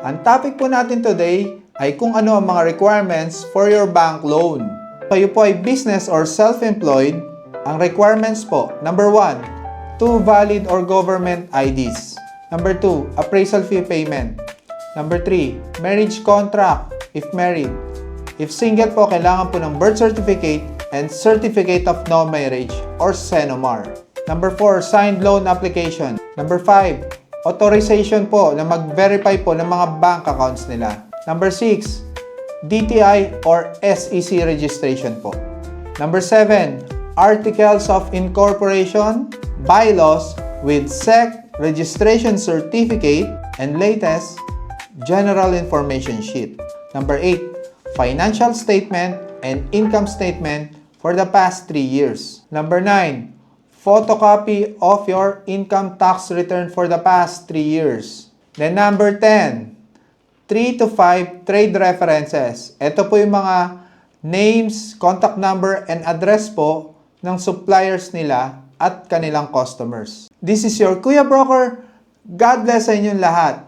Ang topic po natin today ay kung ano ang mga requirements for your bank loan. Kayo po ay business or self-employed, ang requirements po, number 1, 2 valid or government IDs. Number 2, appraisal fee payment. Number 3, marriage contract if married. If single po, kailangan po ng birth certificate and certificate of no marriage or CENOMAR. Number 4, signed loan application. Number 5, authorization po na mag-verify po ng mga bank accounts nila. Number 6, DTI or SEC registration po. Number 7, articles of incorporation, bylaws with SEC registration certificate, and latest general information sheet. Number 8, financial statement and income statement for the past 3 years. Number 9, photocopy of your income tax return for the past 3 years. Then number 10, 3 to 5 trade references. Ito po yung mga names, contact number, and address po ng suppliers nila at kanilang customers. This is your Kuya Broker. God bless sa inyong lahat.